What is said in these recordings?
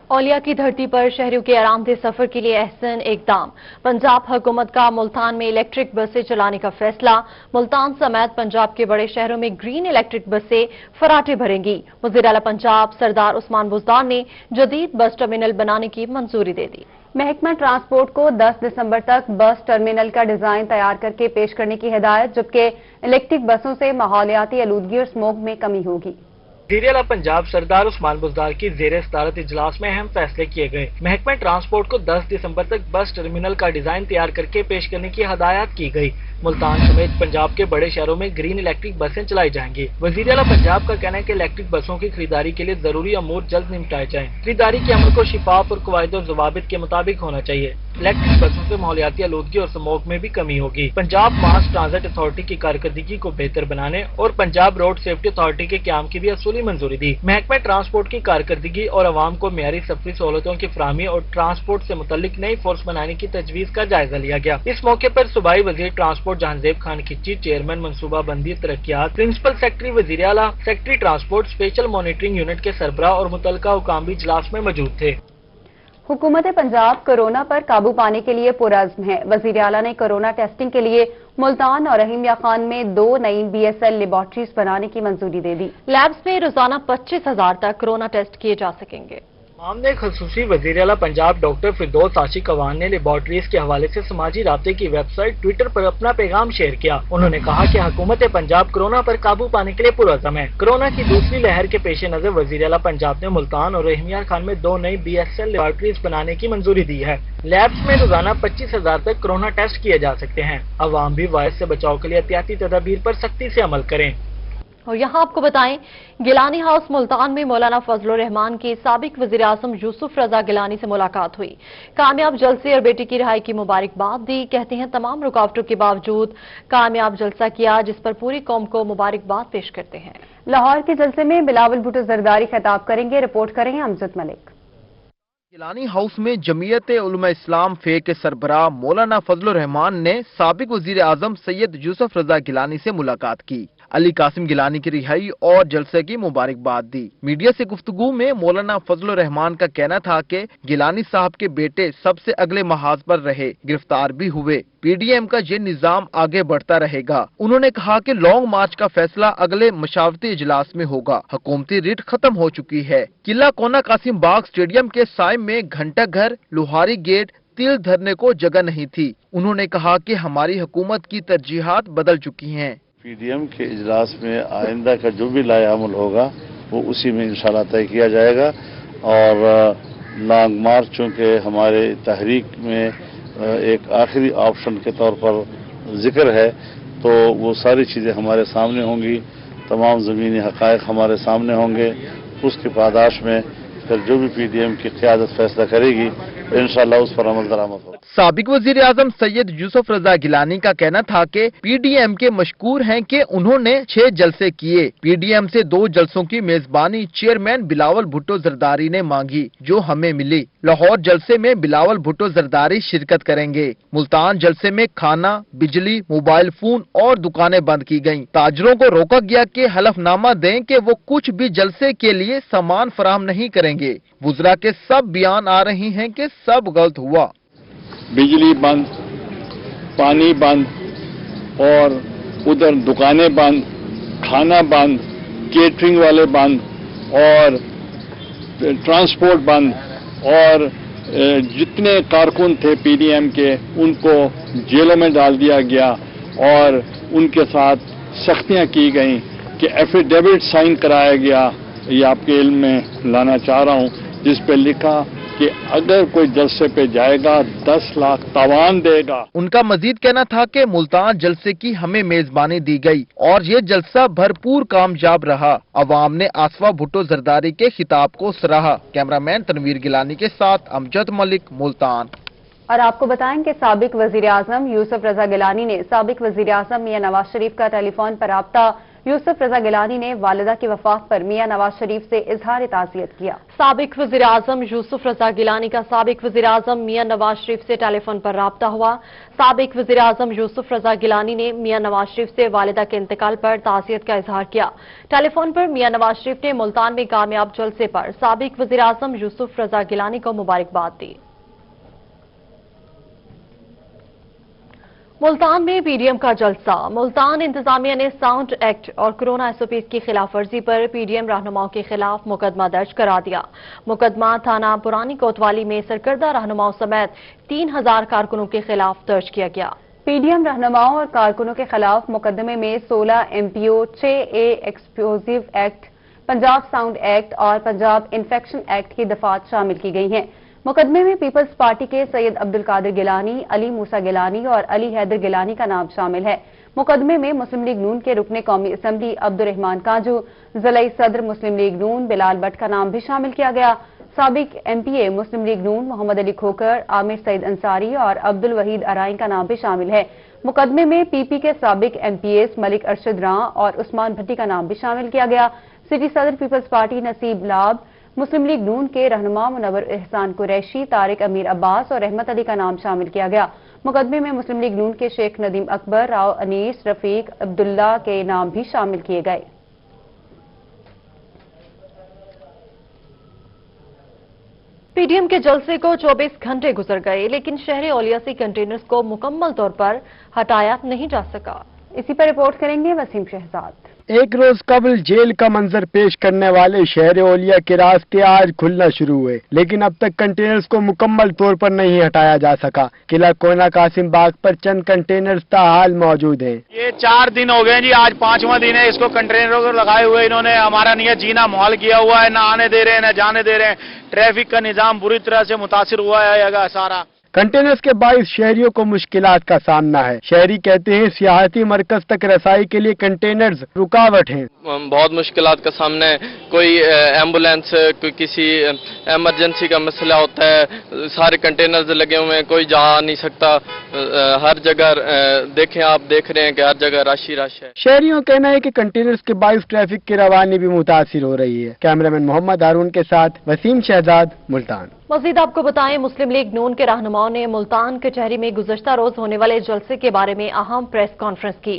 औलिया की धरती पर शहरों के आरामदेह सफर के लिए अहसन इकदाम। पंजाब हुकूमत का मुल्तान में इलेक्ट्रिक बसें चलाने का फैसला। मुल्तान समेत पंजाब के बड़े शहरों में ग्रीन इलेक्ट्रिक बसें फराटे भरेंगी। वज़ीर आला पंजाब सरदार उस्मान बुज़दार ने जदीद बस टर्मिनल बनाने की मंजूरी दे दी। महकमा ट्रांसपोर्ट को 10 दिसंबर तक बस टर्मिनल का डिजाइन तैयार करके पेश करने की हिदायत, जबकि इलेक्ट्रिक बसों से माहौलियाती आलूदगी और स्मोक में कमी होगी। वज़ीर आला पंजाब सरदार उस्मान बुज़दार की ज़ेरे सदारत इजलास में अहम फैसले किए गए। महकमा ट्रांसपोर्ट को 10 दिसंबर तक बस टर्मिनल का डिजाइन तैयार करके पेश करने की हदायत की गई। मुल्तान समेत पंजाब के बड़े शहरों में ग्रीन इलेक्ट्रिक बसें चलाई जाएंगी। वज़ीर आला पंजाब का कहना है कि इलेक्ट्रिक बसों की खरीदारी के लिए जरूरी अमूर जल्द निपटाए जाएं। खरीदारी के अमल को शिफाफ और कवायद और ज़वाबित के मुताबिक होना चाहिए। इलेक्ट्रिक बसों से माहौलियाती आलूदगी और स्मोक में भी कमी होगी। पंजाब मास ट्रांजिट अथॉरिटी की कारकर्दगी को बेहतर बनाने और पंजाब रोड सेफ्टी अथॉरिटी के क्याम की भी असूली मंजूरी दी। महकमा ट्रांसपोर्ट की कारकर्दगी और आवाम को मेयारी सफरी सहूलतों की फराहमी और ट्रांसपोर्ट से मुतल्लिक नई फोर्स बनाने की तजवीज़ का जायजा लिया गया। इस मौके पर सूबाई वज़ीर ट्रांसपोर्ट जहांजेब खान खिच्ची, चेयरमैन मनसूबा बंदी तरक्कियात, प्रिंसिपल सेक्रेटरी वज़ीर आला, secretary transport, special monitoring unit के सरबराह और मुतल्लिका हुकाम भी इजलास में मौजूद थे। हुकूमत पंजाब कोरोना पर काबू पाने के लिए पुरअज़्म है। वज़ीर आला ने कोरोना टेस्टिंग के लिए मुल्तान और रहीमिया खान में 2 नई BSL लेबॉर्ट्रीज बनाने की मंजूरी दे दी। लैब्स में रोजाना 25,000 तक कोरोना टेस्ट किए जा सकेंगे। मामले खसूसी वज़ीर आला पंजाब डॉक्टर फिरदौस आशिक अवान ने लेबॉर्ट्रीज के हवाले से समाजी राब्ते की वेबसाइट ट्विटर पर अपना पैगाम शेयर किया। उन्होंने कहा कि हुकूमत पंजाब कोरोना पर काबू पाने के लिए पुरअज़्म है। कोरोना की दूसरी लहर के पेश नजर वज़ीर आला पंजाब ने मुल्तान और रहीमिया खान में 2 नई BSL लेबॉर्ट्रीज बनाने की मंजूरी दी है। लैब्स में रोजाना 25,000 तक कोरोना टेस्ट किए जा सकते हैं। अवाम भी वायरस से बचाव के लिए एहतियाती तदाबीर पर सख्ती से अमल करें। और यहाँ आपको बताएं, गिलानी हाउस मुल्तान में मौलाना फजलुर रहमान की साबिक वज़ीर आज़म यूसुफ रजा गिलानी से मुलाकात हुई। कामयाब जलसे और बेटी की रिहाई की मुबारकबाद दी। कहते हैं तमाम रुकावटों के बावजूद कामयाब जलसा किया, जिस पर पूरी कौम को मुबारकबाद पेश करते हैं। लाहौर के जलसे में बिलावल भुट्टो जरदारी खिताब करेंगे। रिपोर्ट करेंगे अमजद मलिक। गिलानी हाउस में जमीयत उलमा इस्लाम फे के सरबराह मौलाना फजलुर रहमान ने साबिक वज़ीर आज़म सैयद यूसुफ रजा गिलानी से मुलाकात की। अली कासिम गिलानी की रिहाई और जलसे की मुबारकबाद दी। मीडिया से गुफ्तगू में मौलाना फजलुर रहमान का कहना था कि गिलानी साहब के बेटे सबसे अगले महाज पर रहे, गिरफ्तार भी हुए। PDM का ये निजाम आगे बढ़ता रहेगा। उन्होंने कहा कि लॉन्ग मार्च का फैसला अगले मशावरती इजलास में होगा। हुकूमती रिट खत्म हो चुकी है। किला कोना कासिम बाग स्टेडियम के साय में घंटा घर, लोहारी गेट, तिल धरने को जगह नहीं थी। उन्होंने कहा कि हमारी हुकूमत की तरजीहात बदल चुकी हैं। PDM के इजलास में आइंदा का जो भी लाए अमल होगा वो उसी में इंशाल्लाह तय किया जाएगा। और लॉन्ग मार्च चूँकि हमारे तहरीक में एक आखिरी ऑप्शन के तौर पर जिक्र है, तो वो सारी चीज़ें हमारे सामने होंगी, तमाम ज़मीनी हक़ाइक़ हमारे सामने होंगे। उसके पादाश में फिर जो भी PDM की क़यादत फैसला करेगी इंशाअल्लाह उस पर अमल दरामद होगा। साबिक वज़ीर आज़म सैयद यूसुफ रजा गिलानी का कहना था कि PDM के मशकूर हैं कि उन्होंने 6 जलसे किए। PDM से 2 जलसों की मेजबानी चेयरमैन बिलावल भुट्टो जरदारी ने मांगी, जो हमें मिली। लाहौर जलसे में बिलावल भुट्टो जरदारी शिरकत करेंगे। मुल्तान जलसे में खाना, बिजली, मोबाइल फोन और दुकानें बंद की गयी। ताजरों को रोका गया कि हलफनामा दें कि वो कुछ भी जलसे के लिए सामान फराहम नहीं करेंगे। वुज़रा के सब बयान आ रही हैं कि सब गलत हुआ। बिजली बंद, पानी बंद और उधर दुकानें बंद, खाना बंद, केटरिंग वाले बंद और ट्रांसपोर्ट बंद और जितने कारकुन थे PDM के उनको जेलों में डाल दिया गया और उनके साथ सख्तियां की गईं कि एफिडेविट साइन कराया गया। ये आपके इल्म में लाना चाह रहा हूं, जिस पे लिखा कि अगर कोई जलसे पे जाएगा 10 लाख तावान देगा। उनका मजीद कहना था कि मुल्तान जलसे की हमें मेजबानी दी गई और ये जलसा भरपूर कामयाब रहा। अवाम ने आसफा भुट्टो जरदारी के खिताब को सराहा। कैमरामैन तनवीर गिलानी के साथ अमजद मलिक, मुल्तान। और आपको बताएं कि साबिक वज़ीर आज़म यूसुफ रजा गिलानी ने साबिक वज़ीर आज़म मियां नवाज शरीफ का टेलीफोन पर राब्ता यूसुफ रजा गिलानी ने वालिदा की वफात पर मियां नवाज शरीफ से इजहार ताज़ियत किया। साबिक वज़ीर आज़म यूसुफ रजा गिलानी का साबिक वज़ीर आज़म मियां नवाज शरीफ से टेलीफोन पर राब्ता हुआ। साबिक वज़ीर आज़म यूसुफ रजा गिलानी ने मियां नवाज शरीफ से वालिदा के इंतकाल पर ताज़ियत का इजहार किया। टेलीफोन पर मियां नवाज शरीफ ने मुल्तान में कामयाब जलसे पर साबिक वज़ीर आज़म यूसुफ रजा गिलानी को मुबारकबाद दी। मुल्तान में पीडीएम का जलसा। मुल्तान इंतजामिया ने साउंड एक्ट और कोरोना एसओपी की खिलाफ वर्जी पर पीडीएम रहनुमाओं के खिलाफ मुकदमा दर्ज करा दिया। मुकदमा थाना पुरानी कोतवाली में सरकर्दा रहनुमाओं समेत 3000 कारकुनों के खिलाफ दर्ज किया गया। पीडीएम रहनुमाओं और कारकुनों के खिलाफ मुकदमे में 16 MPO, 6A explosive act, Punjab sound act और पंजाब इन्फेक्शन एक्ट की दफात शामिल की गई हैं। मुकदमे में पीपल्स पार्टी के सैयद अब्दुल कादिर गिलानी, अली मूसा गिलानी और अली हैदर गिलानी का नाम शामिल है। मुकदमे में मुस्लिम लीग नून के रुकने कौमी असम्बली अब्दुल रहमान काजू, ज़िलाई सदर मुस्लिम लीग नून बिलाल भट्ट का नाम भी शामिल किया गया। साबिक एमपीए मुस्लिम लीग नून मोहम्मद अली खोकर, आमिर सईद अंसारी और अब्दुल वहीद अराइन का नाम भी शामिल है। मुकदमे में पीपी के साबिक एमपीएस मलिक अरशद रां और उस्मान भट्टी का नाम भी शामिल किया गया। सिटी सदर पीपल्स पार्टी नसीब लाब, मुस्लिम लीग नून के रहनुमा मुनव्वर एहसान कुरैशी, तारिक अमीर अब्बास और रहमत अली का नाम शामिल किया गया। मुकदमे में मुस्लिम लीग नून के शेख नदीम अकबर, राव अनीस, रफीक अब्दुल्ला के नाम भी शामिल किए गए। पीडीएम के जलसे को 24 घंटे गुजर गए, लेकिन शहर औलिया से कंटेनर्स को मुकम्मल तौर पर हटाया नहीं जा सका। इसी पर रिपोर्ट करेंगे वसीम शहजाद। एक रोज कबल जेल का मंजर पेश करने वाले शहर औलिया के रास्ते आज खुलना शुरू हुए, लेकिन अब तक कंटेनर्स को मुकम्मल तौर पर नहीं हटाया जा सका। किला कोयना कासिम बाग पर चंद कंटेनर्स ताहाल मौजूद हैं। ये 4 दिन हो गए जी, आज 5वां दिन है। इसको कंटेनरों को लगाए हुए इन्होंने हमारा नियत जीना मुहाल किया हुआ है। न आने दे रहे हैं न जाने दे रहे हैं। ट्रैफिक का निजाम बुरी तरह से मुतासिर हुआ है सारा। कंटेनर्स के बाइस शहरियों को मुश्किलात का सामना है। शहरी कहते हैं सियाहती मरकज तक रसाई के लिए कंटेनर्स रुकावट हैं। बहुत मुश्किलात का सामना है। कोई एम्बुलेंस, कोई किसी इमरजेंसी का मसला होता है, सारे कंटेनर्स लगे हुए हैं, कोई जा नहीं सकता। हर जगह देखें, आप देख रहे हैं कि हर जगह रश ही रश है। शहरियों का कहना है कि कंटेनर्स के बाइस ट्रैफिक की रवानी भी मुतासिर हो रही है। कैमरामैन मोहम्मद हारून के साथ वसीम शहजाद, मुल्तान। मजीद आपको बताएं, मुस्लिम लीग नून के रहनुमाओं ने मुल्तान कचहरी में गुज़श्ता रोज होने वाले जलसे के बारे में अहम प्रेस कॉन्फ्रेंस की।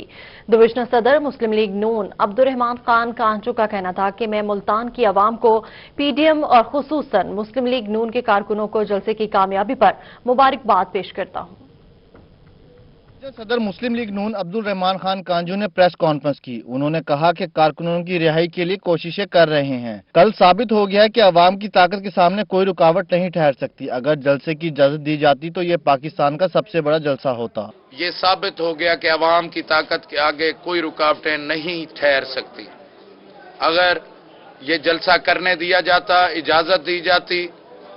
डिविजनल सदर मुस्लिम लीग नून अब्दुल रहमान खान कांचू का कहना था कि मैं मुल्तान की आवाम को पीडीएम और खुसूसन मुस्लिम लीग नून के कारकुनों को जलसे की कामयाबी पर मुबारकबाद पेश करता हूं। सदर मुस्लिम लीग नून अब्दुल रहमान खान कांजू ने प्रेस कॉन्फ्रेंस की। उन्होंने कहा कि कारकुनों की रिहाई के लिए कोशिशें कर रहे हैं। कल साबित हो गया है कि अवाम की ताकत के सामने कोई रुकावट नहीं ठहर सकती। अगर जलसे की इजाजत दी जाती तो ये पाकिस्तान का सबसे बड़ा जलसा होता। ये साबित हो गया कि अवाम की ताकत के आगे कोई रुकावटें नहीं ठहर सकती। अगर ये जलसा करने दिया जाता, इजाजत दी जाती,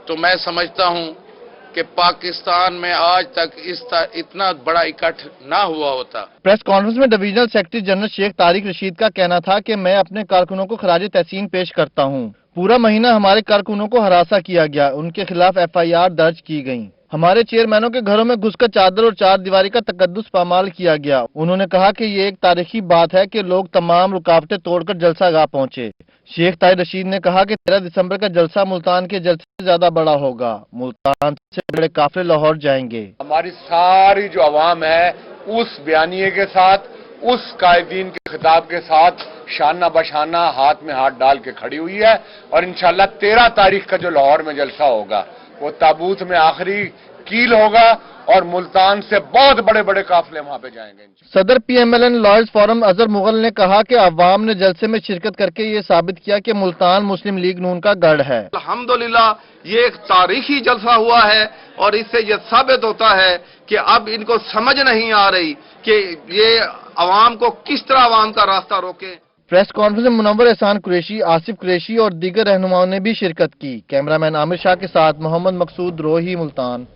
तो मैं समझता हूँ कि पाकिस्तान में आज तक इतना बड़ा इकट्ठ ना हुआ होता। प्रेस कॉन्फ्रेंस में divisional secretary general Sheikh Tariq Rashid का कहना था कि मैं अपने कारकुनों को खराज तहसीन पेश करता हूं। पूरा महीना हमारे कारकुनों को हरासा किया गया, उनके खिलाफ FIR दर्ज की गई। हमारे चेयरमैनों के घरों में घुसकर चादर और चार दीवारी का तकद्दुस पामाल किया गया। उन्होंने कहा कि ये एक तारीखी बात है कि लोग तमाम रुकावटें तोड़कर जलसागाह पहुंचे। शेख तारिक रशीद ने कहा कि 13 दिसंबर का जलसा मुल्तान के जलसे से ज्यादा बड़ा होगा। मुल्तान से बड़े काफिले लाहौर जाएंगे। हमारी सारी जो अवाम है उस बयानिए के साथ, उस कायदीन के खिताब के साथ शाना बशाना हाथ में हाथ डाल के खड़ी हुई है। और इंशाल्लाह 13 तारीख का जो लाहौर में जलसा होगा वो ताबूत में आखिरी कील होगा और मुल्तान से बहुत बड़े बड़े काफिले वहां पे जाएंगे। सदर PMLN lawyers forum Azhar Mughal ने कहा कि अवाम ने जलसे में शिरकत करके ये साबित किया कि मुल्तान मुस्लिम लीग नून का गढ़ है। अल्हम्दुलिल्लाह ये एक तारीखी जलसा हुआ है और इससे ये साबित होता है कि अब इनको समझ नहीं आ रही कि ये अवाम को किस तरह अवाम का रास्ता रोके। प्रेस कॉन्फ्रेंस में मुनव्वर एहसान कुरैशी, आसिफ कुरैशी और दीगर रहनुमाओं ने भी शिरकत की। कैमरामैन आमिर शाह के साथ मोहम्मद मकसूद, रोही, मुल्तान।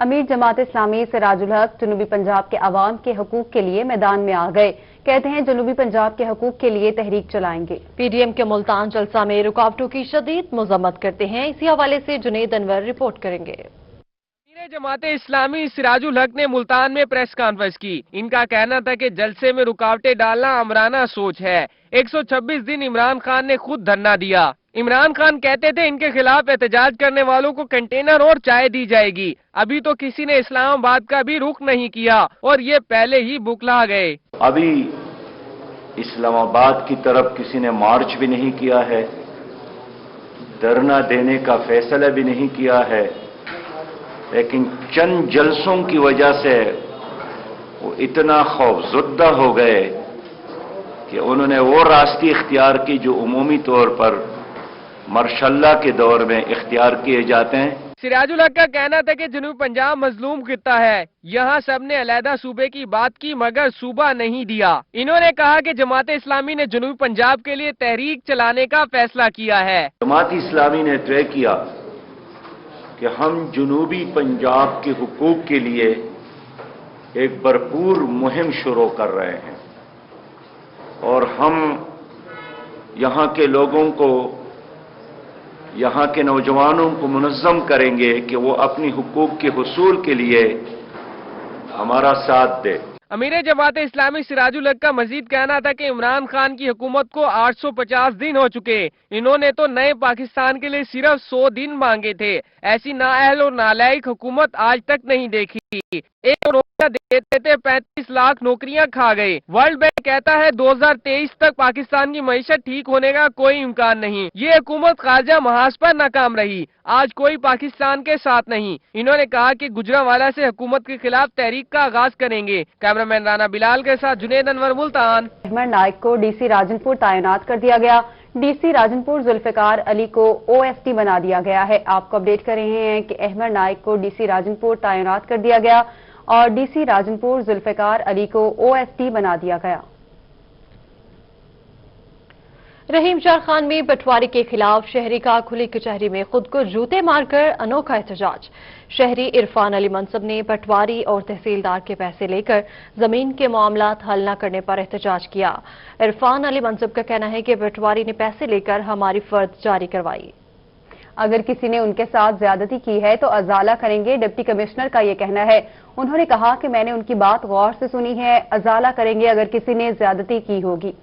अमीर जमात इस्लामी सिराजुल हक जनूबी पंजाब के अवाम के हकूक के लिए मैदान में आ गए। कहते हैं जनूबी पंजाब के हकूक के लिए तहरीक चलाएंगे। पीडीएम के मुल्तान जलसा में रुकावटों की शदीद मजम्मत करते हैं। इसी हवाले से जुनेद अनवर रिपोर्ट करेंगे। जमात इस्लामी सिराजुल हक ने मुल्तान में प्रेस कॉन्फ्रेंस की। इनका कहना था कि जलसे में रुकावटें डालना आमराना सोच है। 126 दिन इमरान खान ने खुद धरना दिया। इमरान खान कहते थे इनके खिलाफ एहतजाज करने वालों को कंटेनर और चाय दी जाएगी। अभी तो किसी ने इस्लामाबाद का भी रुख नहीं किया और ये पहले ही बुकला गए। अभी इस्लामाबाद की तरफ किसी ने मार्च भी नहीं किया है, धरना देने का फैसला भी नहीं किया है, लेकिन चंद जलसों की वजह से वो इतना खौफजुदा हो गए कि उन्होंने वो रास्ते इख्तियार की जो उमूमी तौर पर मार्शल्ला के दौर में इख्तियार किए जाते हैं। सिराजुल हक का कहना था कि जनूब पंजाब मजलूम खित्ता है, यहाँ सबने अलहदा सूबे की बात की मगर सूबा नहीं दिया। इन्होंने कहा कि जमात इस्लामी ने जनूब पंजाब के लिए तहरीक चलाने का फैसला किया है। जमात इस्लामी ने तय किया कि हम जनूबी पंजाब के हुकूक के लिए एक भरपूर मुहिम शुरू कर रहे हैं और हम यहाँ के लोगों को, यहाँ के नौजवानों को मुनज़्ज़म करेंगे कि वो अपनी हुकूक के हुसूल के लिए हमारा साथ दे। अमीर जमात इस्लामी सिराजुल हक का मजीद कहना था कि इमरान खान की हुकूमत को 850 दिन हो चुके। इन्होंने तो नए पाकिस्तान के लिए सिर्फ 100 दिन मांगे थे। ऐसी नाअहल और नालायक हुकूमत आज तक नहीं देखी। एक करोड़ देते थे 35 लाख नौकरियां खा गए। वर्ल्ड बैंक कहता है 2023 तक पाकिस्तान की मईशत ठीक होने का कोई इम्कान नहीं। ये हुकूमत खारजा महाज पर नाकाम रही। आज कोई पाकिस्तान के साथ नहीं। इन्होंने कहा कि गुजरांवाला से हुकूमत के खिलाफ तहरीक का आगाज करेंगे। कैमरामैन राना बिलाल के साथ जुनेद अनवर, मुल्तान। अहमद नाइक को डीसी राजनपुर तैनात कर दिया गया। डीसी राजनपुर जुल्फिकार अली को ओएसडी बना दिया गया है। आपको अपडेट कर रहे हैं कि अहमद नाइक को डीसी राजनपुर तैनात कर दिया गया और डीसी राजनपुर जुल्फिकार अली को ओएसडी बना दिया गया। रहीमशाह खान में पटवारी के खिलाफ शहरी का खुली कचहरी में खुद को जूते मारकर अनोखा एहतजाज। शहरी इरफान अली मनसब ने पटवारी और तहसीलदार के पैसे लेकर जमीन के मामलात हल न करने पर एहतजाज किया। इरफान अली मनसब का कहना है कि पटवारी ने पैसे लेकर हमारी फर्द जारी करवाई। अगर किसी ने उनके साथ ज्यादती की है तो अजाला करेंगे, डिप्टी कमिश्नर का ये कहना है। उन्होंने कहा कि मैंने उनकी बात गौर से सुनी है, अजाला करेंगे अगर किसी ने ज्यादती की होगी।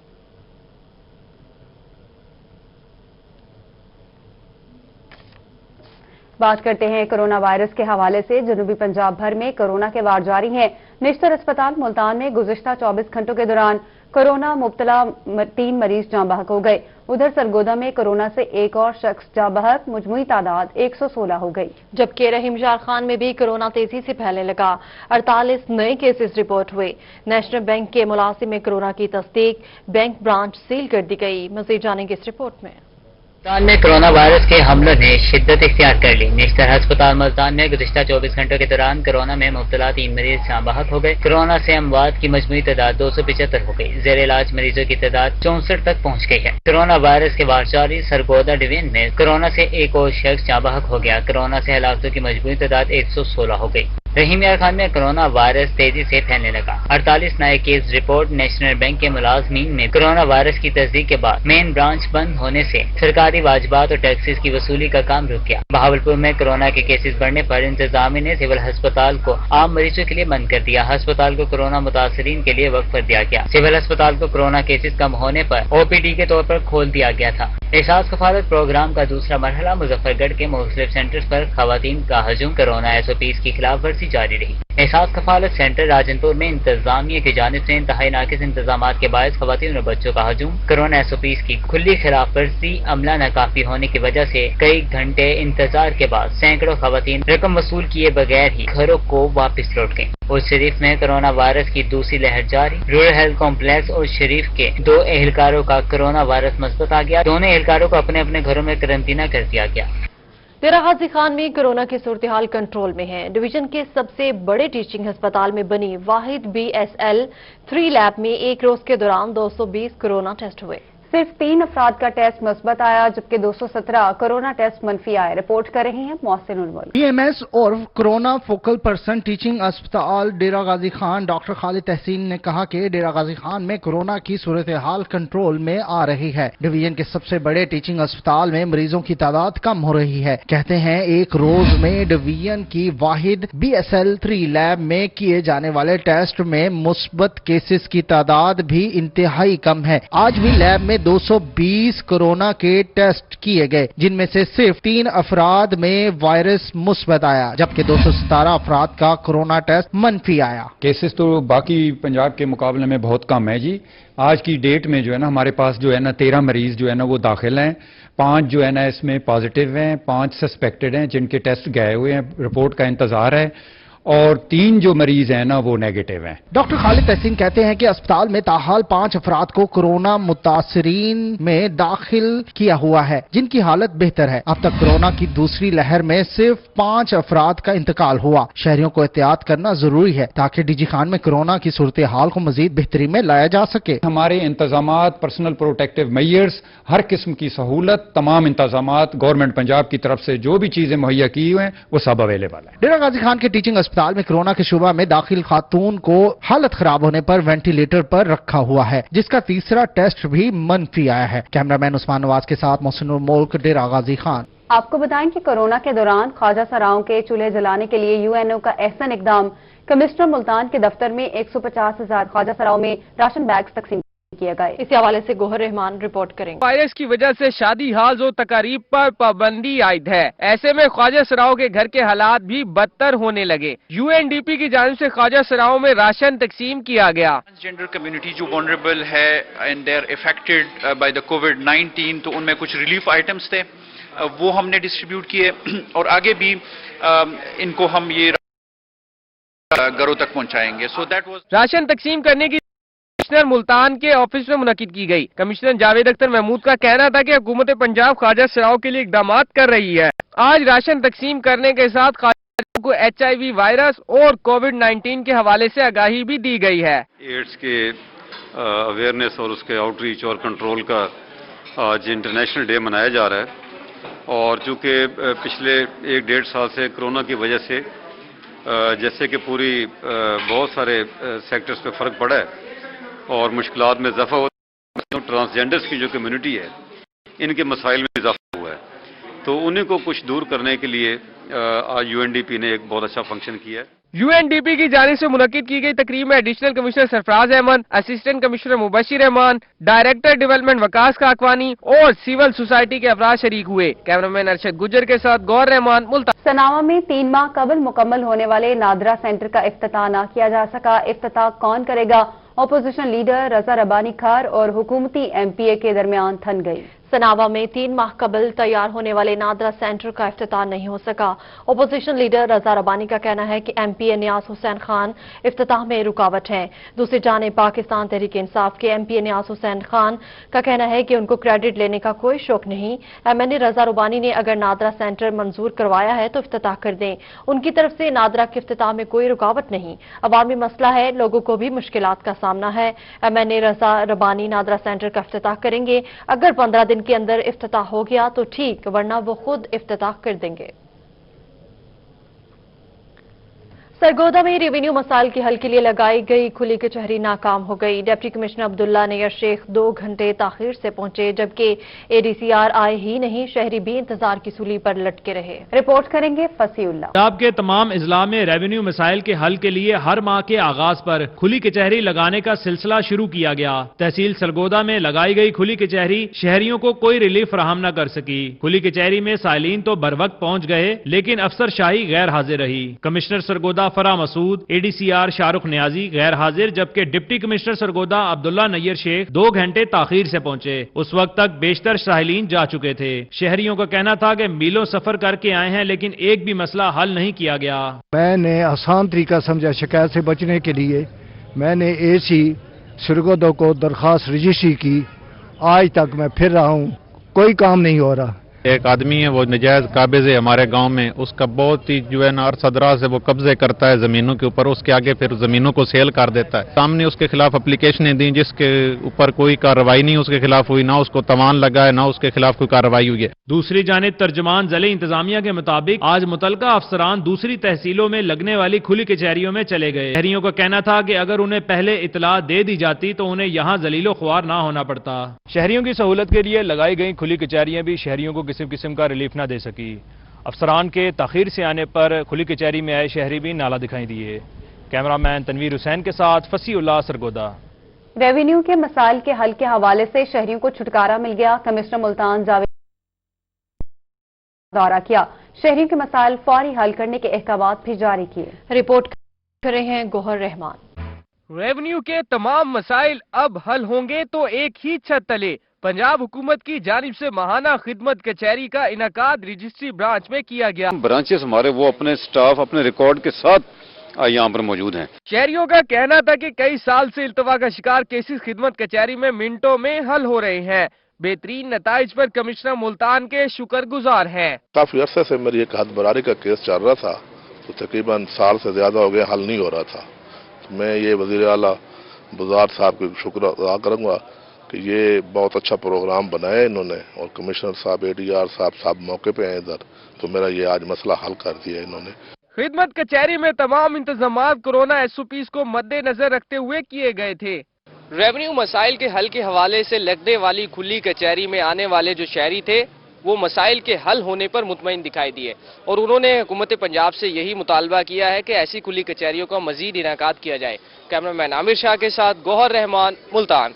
बात करते हैं कोरोना वायरस के हवाले से। जनूबी पंजाब भर में कोरोना के वार जारी हैं। निश्तर अस्पताल मुल्तान में गुज़िश्ता 24 घंटों के दौरान कोरोना मुब्तला 3 मरीज जाँ बहक हो गए। उधर सरगोदा में कोरोना से एक और शख्स जाँ बहक, मुजमुई तादाद 116 हो गई। जबकि रहीमशाह खान में भी कोरोना तेजी से फैलने लगा। 48 नए केसेस रिपोर्ट हुए। नेशनल बैंक के मुलाजिम में कोरोना की तस्दीक, बैंक ब्रांच सील कर दी गई। मज़ीद जानेंगे इस रिपोर्ट में। मुल्तान में कोरोना वायरस के हमलों ने शिद्दत इख्तियार कर ली। निश्तर अस्पताल मुल्तान में गुज़िश्ता 24 घंटों के दौरान कोरोना में मुब्तला 3 मरीज जाँ बहक हो गए। कोरोना से अमवात की मजमूई तादाद 275 हो गई। जेर इलाज मरीजों की तादाद 64 तक पहुँच गई है। कोरोना वायरस के वार जारी सरगोदा डिवीजन में कोरोना से एक और शख्स जाँ बहक हो गया। कोरोना से हलाकतों की मजमूई तादाद 116 हो गई। रहीमशाह खान में कोरोना वायरस तेजी से फैलने लगा। 48 नए केस रिपोर्ट। नेशनल बैंक के मुलाजमीन में कोरोना वायरस की तस्दीक के बाद मेन ब्रांच बंद होने से सरकारी वाजिबात और टैक्सेस की वसूली का काम रुक गया। बहावलपुर में कोरोना के केसेस बढ़ने पर इंतजामिया ने सिविल अस्पताल को आम मरीजों के लिए बंद कर दिया। अस्पताल को कोरोना मुतासरीन के लिए वक्फ कर दिया गया। सिविल अस्पताल को कोरोना केसेस कम होने पर ओपीडी के तौर पर खोल दिया गया था। एहसास कफालत प्रोग्राम का दूसरा मरहला मुजफ्फरगढ़ के मुख्तलिफ सेंटर्स पर खवातीन का हजूम। कोरोना एसओपीज की खिलाफ वर्जी जारी रही। एहसास कफालत सेंटर राजनपुर में इंतजामिया की जानिब से इंतहाई नाकिस इंतजाम के बायस खवातीन और बच्चों का हजूम। कोरोना एसओपीज की खुली खिलाफ वर्जी, अमला नाकाफी होने की वजह से कई घंटे इंतजार के बाद सैकड़ों खवातीन रकम वसूल किए बगैर ही घरों को वापस लौट गयी। उस शरीफ में कोरोना वायरस की दूसरी लहर जारी। रूरल हेल्थ कॉम्प्लेक्स और शरीफ के 2 एहलकारों का कोरोना वायरस मस्बत आ गया। दोनों एहलकारों को अपने अपने घरों में क्वारंटीना कर दिया गया। डेरा गाजी खान में कोरोना की सूरत-ए-हाल कंट्रोल में है। डिवीजन के सबसे बड़े टीचिंग अस्पताल में बनी वाहिद BSL 3 लैब में एक रोज के दौरान 220 कोरोना टेस्ट हुए। सिर्फ 3 अफराद का टेस्ट मुस्बत आया, जबकि 217 कोरोना टेस्ट मनफी आए। रिपोर्ट कर रहे हैं मोहसिन उल मुल्क। PMS और कोरोना फोकल पर्सन टीचिंग अस्पताल डेरा गाजी खान डॉक्टर खालिद तहसीन ने कहा कि डेरा गाजी खान में कोरोना की सूरत हाल कंट्रोल में आ रही है। डिवीजन के सबसे बड़े टीचिंग अस्पताल में मरीजों की तादाद कम हो रही है। कहते हैं एक रोज में डिवीजन की वाहिद BSL 3 लैब में किए जाने वाले टेस्ट में मुस्बत केसेस की तादाद भी इंतहाई कम है। आज भी लैब में 220 कोरोना के टेस्ट किए गए, जिनमें से सिर्फ 3 अफराद में वायरस मुस्बत आया, जबकि 217 अफराद का कोरोना टेस्ट मनफी आया। केसेस तो बाकी पंजाब के मुकाबले में बहुत कम है जी। आज की डेट में जो है ना हमारे पास जो है ना 13 मरीज जो है ना वो दाखिल हैं, 5 जो है ना इसमें पॉजिटिव हैं, 5 सस्पेक्टेड हैं जिनके टेस्ट गए हुए हैं, रिपोर्ट का इंतजार है, और 3 जो मरीज हैं ना वो नेगेटिव हैं। डॉक्टर खालिद तहसीन कहते हैं कि अस्पताल में ताहाल 5 अफराद को कोरोना मुतासरीन में दाखिल किया हुआ है, जिनकी हालत बेहतर है। अब तक कोरोना की दूसरी लहर में सिर्फ 5 अफराद का इंतकाल हुआ। शहरियों को एहतियात करना जरूरी है ताकि डीजी खान में कोरोना की सूरत हाल को मजीद बेहतरी में लाया जा सके। हमारे इंतजामात, पर्सनल प्रोटेक्टिव मेजर्स, हर किस्म की सहूलत, तमाम इंतजामात गवर्नमेंट पंजाब की तरफ से जो भी चीजें मुहैया की हुई हैं वो सब अवेलेबल है। डेरा गाजी खान के टीचिंग अस्पताल में कोरोना के शुबा में दाखिल खातून को हालत खराब होने पर वेंटिलेटर पर रखा हुआ है, जिसका तीसरा टेस्ट भी मनफी आया है। कैमरामैन उस्मान नवाज के साथ मोहसिन उल मुल्क, डेरा गाजी खान। आपको बताएं कि कोरोना के दौरान ख्वाजा सराओं के चूल्हे जलाने के लिए UNO का एहसन इकदाम। कमिश्नर मुल्तान के दफ्तर में 150,000 ख्वाजा सराओं में राशन बैग तकसीम किए गए। इसी हवाले से गोहर रहमान रिपोर्ट करेंगे। वायरस की वजह से शादी हाज और तकारीब पर पाबंदी आयद है। ऐसे में ख्वाजा सराओं के घर के हालात भी बदतर होने लगे। UNDP की जानिब से ख्वाजा सराओं में राशन तकसीम किया गया। ट्रांसजेंडर कम्युनिटी जो वनरेबल है and they are affected by the कोविड-19, तो उनमें कुछ रिलीफ आइटम्स थे, वो हमने डिस्ट्रीब्यूट किए और आगे भी इनको हम ये घरों तक पहुंचाएंगे। सो दैट वाज राशन तकसीम करने की कमिश्नर मुल्तान के ऑफिस में मुनक्किद की गई। कमिश्नर जावेद अख्तर महमूद का कहना था कि हुकूमत पंजाब ख्वाजा सराओं के लिए इकदाम कर रही है। आज राशन तकसीम करने के साथ ख्वाजा को HIV वायरस और कोविड-19 के हवाले से आगाही भी दी गई है। एड्स के अवेयरनेस और उसके आउटरीच और कंट्रोल का आज इंटरनेशनल डे मनाया जा रहा है, और चूंकि पिछले 1-1.5 साल से कोरोना की वजह से जैसे कि पूरी बहुत सारे सेक्टर्स पे फर्क पड़ा है और मुश्किलात में इजाफा होता है, ट्रांसजेंडर्स की जो कम्युनिटी है इनके मसाइल में इजाफा हुआ है, तो उन्हीं को कुछ दूर करने के लिए आज UNDP ने एक बहुत अच्छा फंक्शन किया है। UNDP की जानिब से मुनक्किद की गई तकरीब में additional commissioner Sarfaraz Ahmed, assistant commissioner Mubashir Rehman, director development Waqas Kakwani और सिविल सोसाइटी के अफराद शरीक हुए। कैमरामैन अरशद गुजर के साथ गौर रहमान, मुल्तान। सनावा में 3 माह कबल मुकम्मल होने वाले नादरा सेंटर का इफ्तिताह न किया जा सका। इफ्तिताह कौन करेगा? अपोजिशन लीडर रजा रबानी खार और हुकूमती MPA के दरमियान थन गई। सनावा में 3 माह कबल तैयार होने वाले नादरा सेंटर का इफ्तिताह नहीं हो सका। अपोजिशन लीडर रजा रबानी का कहना है कि MPA नियाज हुसैन खान इफ्तिताह में रुकावट है। दूसरी जानिब पाकिस्तान तहरीक इंसाफ के MPA नियाज हुसैन खान का कहना है कि उनको क्रेडिट लेने का कोई शौक नहीं। MNA रजा रबानी ने अगर नादरा सेंटर मंजूर करवाया है तो इफ्तिताह कर दें। उनकी तरफ से नादरा के इफ्तिताह में कोई रुकावट नहीं। अवामी मसला है, लोगों को भी मुश्किलात का सामना है। MNA रजा रबानी नादरा सेंटर का इफ्तिताह करेंगे। अगर 15 दिन के अंदर इफ्तिताह हो गया तो ठीक, वरना वो खुद इफ्तिताह कर देंगे। सरगोदा में रेवेन्यू मसाइल के हल के लिए लगाई गई खुली कचहरी नाकाम हो गई। डिप्टी कमिश्नर अब्दुल्ला नैयर शेख 2 घंटे ताखिर से पहुंचे, जबकि ADCR आए ही नहीं, शहरी भी इंतजार की सूली पर लटके रहे। रिपोर्ट करेंगे फसीउल्ला। पंजाब के तमाम अजला में रेवेन्यू मसाइल के हल के लिए हर माह के आगाज पर खुली कचहरी लगाने का सिलसिला शुरू किया गया। तहसील सरगोदा में लगाई गई खुली कचहरी शहरियों को कोई रिलीफ फराहम न कर सकी। खुली कचहरी में साइलिन तो बर वक्त पहुंच गए, लेकिन अफसर शाही गैर हाजिर रही। कमिश्नर सरगोदा फरा मसूद, ADCR शाहरुख नियाजी गैर हाजिर, जबकि डिप्टी कमिश्नर सरगोदा अब्दुल्ला नैयर शेख 2 घंटे ताखीर से पहुंचे। उस वक्त तक बेशतर साहिलीन जा चुके थे। शहरियों का कहना था कि मीलों सफर करके आए हैं, लेकिन एक भी मसला हल नहीं किया गया। मैंने आसान तरीका समझा शिकायत से बचने के लिए। मैंने AC सरगोदा को दरखास्त रजिस्ट्री की। आज तक मैं फिर रहा हूँ, कोई काम नहीं हो रहा। एक आदमी है वो नजायज काबिज है हमारे गांव में, उसका बहुत ही जो है ना अरसदरा से वो कब्जे करता है जमीनों के ऊपर, उसके आगे फिर जमीनों को सेल कर देता है। सामने उसके खिलाफ एप्लीकेशनें दी जिसके ऊपर कोई कार्रवाई नहीं उसके खिलाफ हुई, ना उसको तवान लगा है, ना उसके खिलाफ कोई कार्रवाई हुई है। दूसरी जानिब तर्जमान ज़िले इंतजामिया के मुताबिक आज मुतलका अफसरान दूसरी तहसीलों में लगने वाली खुली कचहरियों में चले गए। शहरियों का कहना था कि अगर उन्हें पहले इतला दे दी जाती तो उन्हें यहाँ जलीलो ख्वार ना होना पड़ता। शहरियों की सहूलत के लिए लगाई गई खुली कचहरियां भी शहरियों को किसी किस्म का रिलीफ ना दे सकी। अफसरान के ताखीर से आने पर खुली कचहरी में आए शहरी भी नाला दिखाई दिए। कैमरामैन तनवीर हुसैन के साथ फसीउल्लाह सरगोदा। रेवेन्यू के मसाइल के हल के हवाले से शहरियों को छुटकारा मिल गया। कमिश्नर मुल्तान जावेद दौरा किया, शहरियों के मसाइल फौरी हल करने के अहकाम भी जारी किए। रिपोर्ट कर रहे हैं गोहर रहमान। रेवेन्यू के तमाम मसाइल अब हल होंगे तो एक ही छत तले पंजाब हुकूमत की जानिब से माहाना खिदमत कचहरी का इनकाद रजिस्ट्री ब्रांच में किया गया। ब्रांचेस हमारे वो अपने स्टाफ अपने रिकॉर्ड के साथ यहाँ पर मौजूद हैं। शहरियों का कहना था कि कई साल से इल्तवा का शिकार केसेस खिदमत कचहरी में मिनटों में हल हो रहे हैं। बेहतरीन नताइज पर कमिश्नर मुल्तान के शुक्रगुजार हैं। काफी अरसे से मेरी एक हद बरारी का केस चल रहा था, तो तकरीबन साल से ज्यादा हो गया, हल नहीं हो रहा था। तो मैं ये वजीर आला बुज़ार साहब को शुक्र अदा करूंगा कि ये बहुत अच्छा प्रोग्राम बनाया इन्होंने, और कमिश्नर साहब ADR साहब मौके पे आए इधर, तो मेरा ये आज मसला हल कर दिया इन्होंने। खिदमत कचहरी में तमाम इंतजामात कोरोना SOPs को मद्देनजर रखते हुए किए गए थे। रेवेन्यू मसाइल के हल के हवाले से लगने वाली खुली कचहरी में आने वाले जो शहरी थे वो मसाइल के हल होने पर मुतमईन दिखाई दिए और उन्होंने हुकूमत पंजाब से यही मुतालबा किया है कि ऐसी खुली कचहरियों का मजीद इनाकात किया जाए। कैमरामैन आमिर शाह के साथ गोहर रहमान, मुल्तान।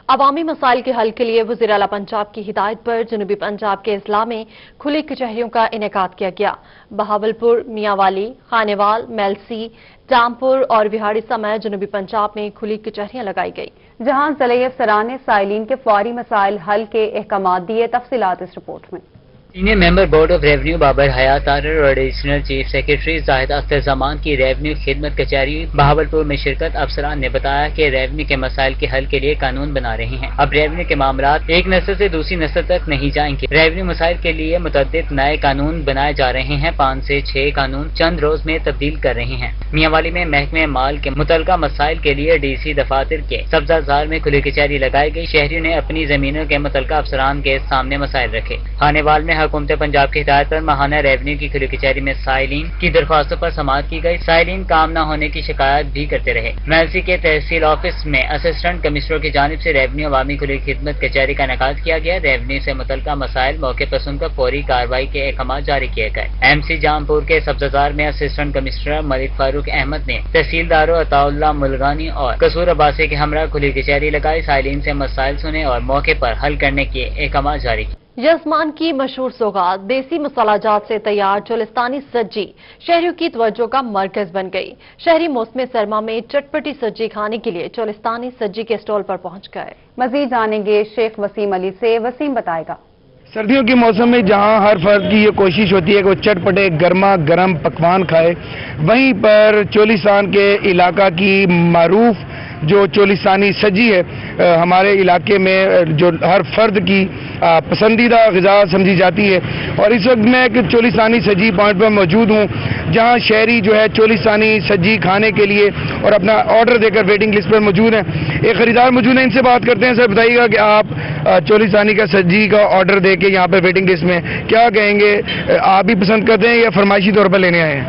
अवामी मसाइल के हल के लिए वज़ीर आला पंजाब की हिदायत पर जनूबी पंजाब के अजला में खुली कचहरियों का इनेकाद किया गया। बहावलपुर, मियांवाली, खानेवाल, मेलसी, जामपुर और विहाड़ी समेत जनूबी पंजाब में खुली कचहरियां लगाई गई, जहां ज़िले अफसरान ने साइलिन के फौरी मसाइल हल के अहकाम दिए। तफसीलात इस रिपोर्ट में। Senior member board of revenue Babar Hayat Tarar और additional chief secretary Zahid Akhtar Zaman की रेवेन्यू खिदमत कचहरी बहावलपुर में शिरकत अफसरान ने बताया कि रेवेन्यू के मसाइल के हल के लिए कानून बना रहे हैं। अब रेवेन्यू के मामलात एक नस्ल से दूसरी नस्ल तक नहीं जाएंगे। रेवेन्यू मसाइल के लिए मुतअद्दिद नए कानून बनाए जा रहे हैं। 5 से 6 कानून चंद रोज में तब्दील कर रहे हैं। मियांवाली में महकमे माल के मुतलका मसाइल के लिए DC दफातर के सब्जाजार में खुली कचहरी लगाई गई। शहरियों ने अपनी जमीनों के मुतलका अफसरान के सामने मसाइल रखे। खानेवाल में हुकूमत पंजाब की हिदायत पर माहाना रेवेन्यू की खुली कचहरी में साइलिन की दरख्वास्तों पर समाअत की गई। साइलिन काम न होने की शिकायत भी करते रहे। मेलसी के तहसील ऑफिस में असिस्टेंट कमिश्नर की जानिब से रेवेन्यू अवामी खुली खिदमत कचहरी का इनेकाद किया गया। रेवेन्यू से मुतलका मसाइल मौके पर सुनकर फौरी कार्रवाई के अहकाम जारी किए गए। MC जामपुर के सब्जाजार में असिस्टेंट कमिश्नर मलिक फारूक अहमद ने तहसीलदारों अताउल्लाह मुलगानी और कसूर अब्बासी के हमरा खुली कचहरी लगाई। साइलिन से मसाइल सुने और मौके पर हल करने के अहकाम जारी किए। यजमान की मशहूर सौगात देसी मसालाजात से तैयार चोलिस्तानी सज्जी शहरियों की तवज्जो का मरकज बन गई। शहरी मौसम सरमा में चटपटी सज्जी खाने के लिए चोलिस्तानी सज्जी के स्टॉल पर पहुंच गए। मजीद जानेंगे शेख वसीम अली से। वसीम बताएगा। सर्दियों के मौसम में जहां हर फर्द की ये कोशिश होती है कि वो चटपटे गर्मा गर्म पकवान खाए, वहीं पर चोलिस्तान के इलाका की मारूफ जो चोलिस्तानी सज्जी है हमारे इलाके में जो हर फर्द की पसंदीदा ग़िज़ा समझी जाती है। और इस वक्त मैं एक चोलिस्तानी सज्जी पॉइंट पर मौजूद हूँ, जहाँ शहरी जो है चोलिस्तानी सज्जी खाने के लिए और अपना ऑर्डर देकर वेटिंग लिस्ट पर मौजूद हैं। एक ख़रीदार मौजूद हैं, इनसे बात करते हैं। सर बताइएगा कि आप चोलिस्तानी का सज्जी का ऑर्डर दे के यहाँ पर वेटिंग लिस्ट में क्या कहेंगे, आप भी पसंद करते हैं या फरमाइशी तौर पर लेने आए हैं?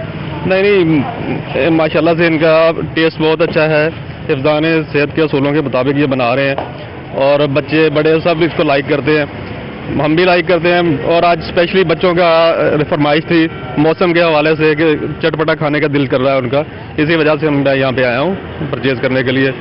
नहीं, माशाल्लाह से इनका टेस्ट बहुत अच्छा है। हिफ्ज़ान सेहत के असूलों के मुताबिक ये बना रहे हैं और बच्चे बड़े सब इसको लाइक करते हैं, हम भी लाइक करते हैं। और आज स्पेशली बच्चों का फरमाइश थी मौसम के हवाले से कि चटपटा खाने का दिल कर रहा है उनका, इसी वजह से मैं यहाँ पे आया हूँ परचेज़ करने के लिए।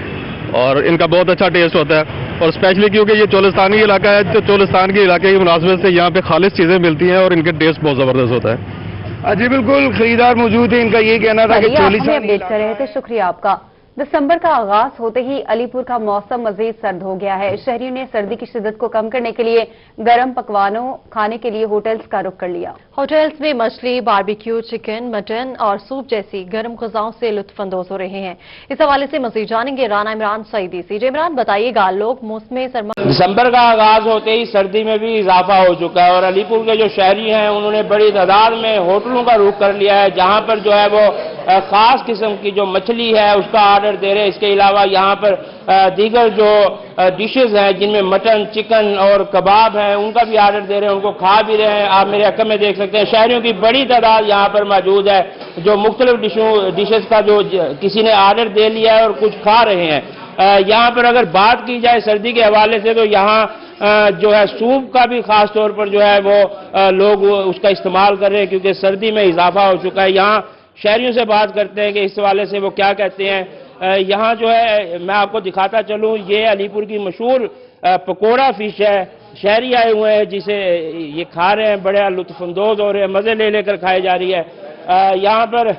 और इनका बहुत अच्छा टेस्ट होता है और स्पेशली क्योंकि ये चोलिस्तानी इलाका है तो चोलिस्तान के इलाके की मुनासिबत से यहाँ पे खालिश चीज़ें मिलती हैं और इनका टेस्ट बहुत ज़बरदस्त होता है। जी बिल्कुल, खरीदार मौजूद है, इनका ये कहना था कि चोलिस्तानी अपडेट कर रहे थे। शुक्रिया आपका। दिसंबर का आगाज होते ही अलीपुर का मौसम मजीद सर्द हो गया है। शहरियों ने सर्दी की शिद्दत को कम करने के लिए गर्म पकवानों खाने के लिए होटल्स का रुख कर लिया। होटल्स में मछली, बारबेक्यू, चिकन, मटन और सूप जैसी गर्म ग़िज़ाओं से लुत्फअंदोज हो रहे हैं। इस हवाले से मजीद जानेंगे राना इमरान सईदी से। इमरान, बताइएगा, लोग मौसम सरमा दिसंबर का आगाज होते ही सर्दी में भी इजाफा हो चुका है और अलीपुर के जो शहरी हैं उन्होंने बड़ी तादाद में होटलों का रुख कर लिया है, जहां पर जो है वो खास किस्म की जो मछली है उसका आर्डर दे रहे हैं। इसके अलावा यहाँ पर दीगर जो डिशेज हैं जिनमें मटन, चिकन और कबाब हैं उनका भी आर्डर दे रहे हैं, उनको खा भी रहे हैं। आप मेरे हक़ में देख सकते हैं शहरियों की बड़ी तादाद यहाँ पर मौजूद है जो मुख्तलिफ डिशेज का जो किसी ने आर्डर दे लिया है और कुछ खा रहे हैं। यहाँ पर अगर बात की जाए सर्दी के हवाले से तो यहाँ जो है सूप का भी खास तौर पर जो है वो लोग उसका इस्तेमाल कर रहे हैं क्योंकि सर्दी में इजाफा हो चुका है। यहाँ शहरियों से बात करते हैं कि इस हवाले से वो क्या कहते हैं। यहाँ जो है मैं आपको दिखाता चलूँ, ये अलीपुर की मशहूर पकौड़ा फिश है। शहरी आए हुए हैं जिसे ये खा रहे हैं, बड़े लुत्फअंदोज हो रहे हैं, मज़े ले लेकर खाई जा रही है। यहाँ पर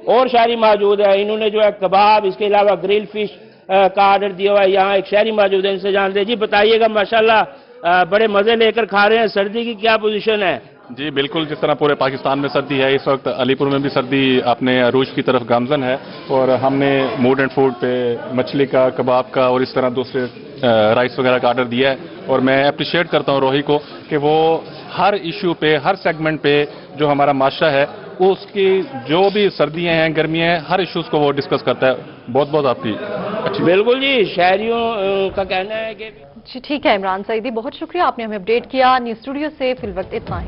और शहरी मौजूद है, इन्होंने जो है कबाब, इसके अलावा ग्रिल फिश का आर्डर दिया हुआ है। यहाँ एक शहरी मौजूद है, इनसे जानते हैं। जी बताइएगा, माशाल्लाह बड़े मज़े लेकर खा रहे हैं, सर्दी की क्या पोजीशन है? जी बिल्कुल, जिस तरह पूरे पाकिस्तान में सर्दी है इस वक्त अलीपुर में भी सर्दी अपने अरूज की तरफ गामजन है और हमने मूड एंड फूड पे मछली का, कबाब का और इस तरह दूसरे राइस वगैरह का आर्डर दिया है। और मैं अप्रिशिएट करता हूँ रोही को कि वो हर इशू पे, हर सेगमेंट पे जो हमारा माशरा है उसकी जो भी सर्दियाँ हैं, गर्मियाँ हैं, हर इशूज़ को वो डिस्कस करता है। बहुत बहुत आपकी अच्छी। बिल्कुल जी, शहरियों का कहना है कि जी ठीक है। इमरान सईदी, बहुत शुक्रिया, आपने हमें अपडेट किया। न्यूज़ स्टूडियो से फिल वक्त इतना ही।